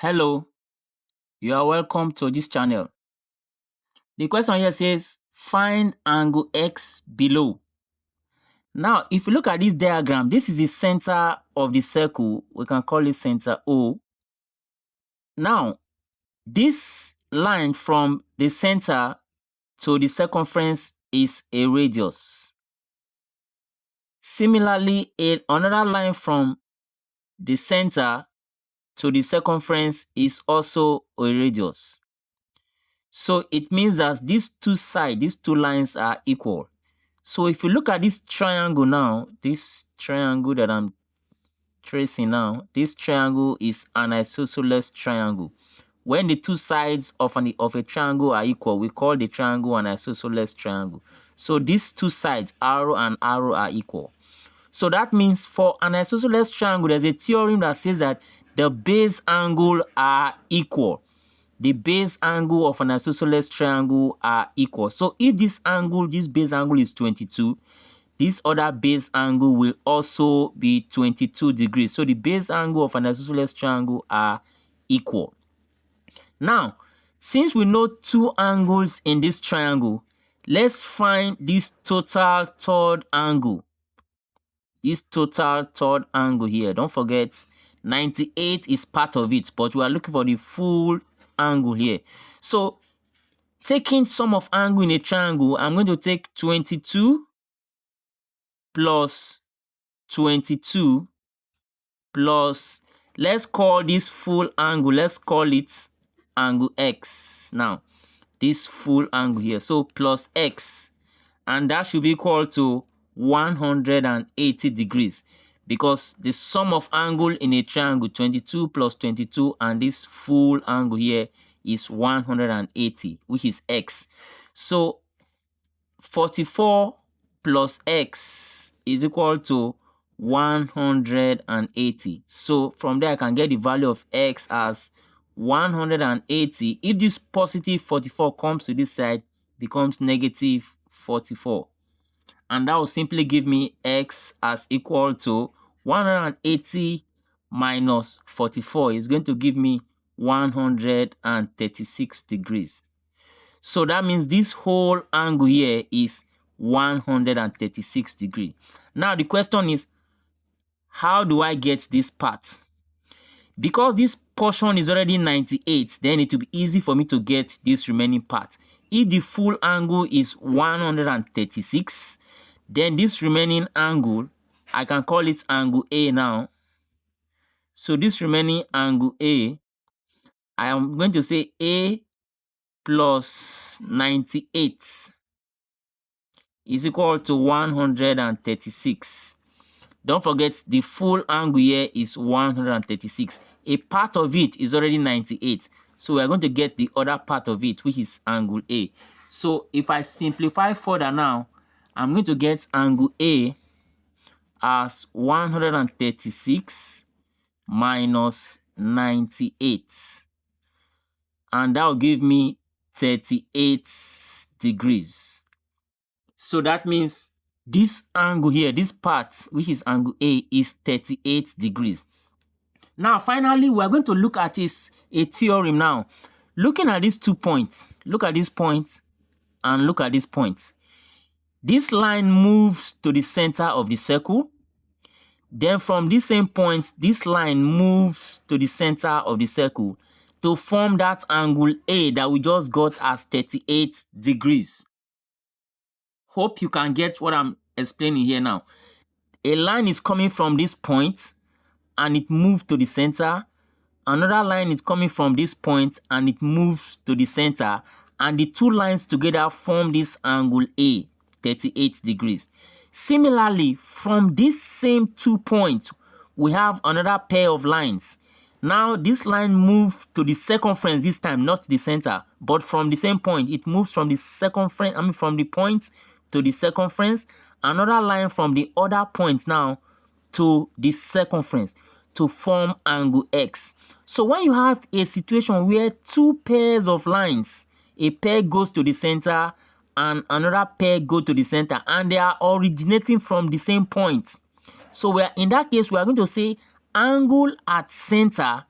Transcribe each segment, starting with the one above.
Hello, you are welcome to this channel. The question here says, find angle X below. Now, if you look at this diagram, this is the center of the circle. We can call it center O. Now, this line from the center to the circumference is a radius. Similarly, another line from the center to the circumference is also a radius. So it means that these two lines are equal. So if you look at this triangle now, this triangle that I'm tracing now, this triangle is an isosceles triangle. When the two sides of a triangle are equal, we call the triangle an isosceles triangle. So these two sides, arrow and arrow, are equal. So that means for an isosceles triangle, there's a theorem that says that the base angles are equal. The base angle of an isosceles triangle are equal. So if this base angle is 22, this other base angle will also be 22 degrees. So the base angle of an isosceles triangle are equal. Now, since we know two angles in this triangle, let's find this total third angle. This total third angle here. Don't forget, 98 is part of it, but we are looking for the full angle here. So, taking sum of angle in a triangle, I'm going to take 22 plus 22 plus, let's call this full angle, let's call it angle X. Now, this full angle here, so plus X, and that should be equal to 180 degrees, because the sum of angle in a triangle, 22 plus 22, and this full angle here is 180, which is X. So 44 plus X is equal to 180. So from there I can get the value of X as 180. If this positive 44 comes to this side, becomes negative 44. And that will simply give me X as equal to 180 minus 44 is going to give me 136 degrees. So that means this whole angle here is 136 degrees. Now the question is, how do I get this part? Because this portion is already 98, then it will be easy for me to get this remaining part. If the full angle is 136, then this remaining angle, I can call it angle A now. So this remaining angle A, I am going to say A plus 98 is equal to 136. Don't forget, the full angle here is 136. A part of it is already 98. So we are going to get the other part of it, which is angle A. So if I simplify further now, I'm going to get angle A as 136 minus 98. And that will give me 38 degrees. So that means this angle here, this part, which is angle A, is 38 degrees. Now, finally, we are going to look at a theorem now. Looking at these 2 points, look at this point and look at this point. This line moves to the center of the circle. Then from this same point, this line moves to the center of the circle to form that angle A that we just got as 38 degrees. Hope you can get what I'm explaining here now. A line is coming from this point and it moves to the center. Another line is coming from this point and it moves to the center. And the two lines together form this angle A, 38 degrees. Similarly, from these same 2 points, we have another pair of lines. Now, this line moves to the circumference this time, not the center, but from the same point. It moves from the circumference, from the point to the circumference. Another line from the other point now to the circumference to form angle X. So when you have a situation where two pairs of lines, a pair goes to the center and another pair go to the center, and they are originating from the same point. So in that case, we are going to say angle at center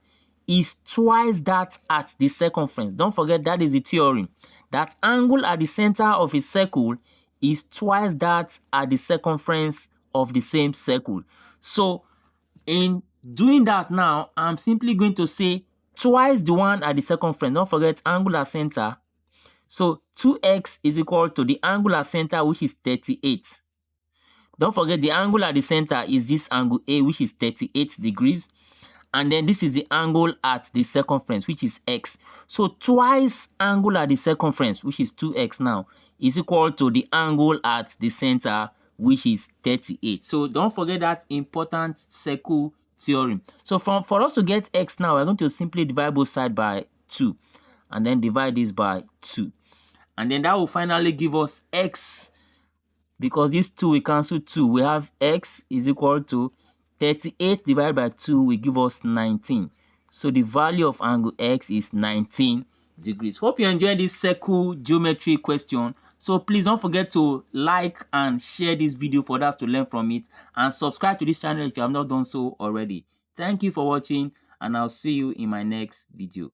is twice that at the circumference. Don't forget that is the theorem. That angle at the center of a circle is twice that at the circumference of the same circle. So in doing that now, I'm simply going to say twice the one at the circumference. Don't forget angle at center. So 2x is equal to the angle at center, which is 38. Don't forget the angle at the center is this angle A, which is 38 degrees. And then this is the angle at the circumference, which is x. So twice angle at the circumference, which is 2x now, is equal to the angle at the center, which is 38. So don't forget that important circle theorem. So for us to get x now, we're going to simply divide both sides by 2. And then divide this by 2. And then that will finally give us x. Because these 2 we cancel 2, we have x is equal to 38 divided by 2 will give us 19. So the value of angle x is 19 degrees. Hope you enjoyed this circle geometry question. So please don't forget to like and share this video for others to learn from it. And subscribe to this channel if you have not done so already. Thank you for watching, and I'll see you in my next video.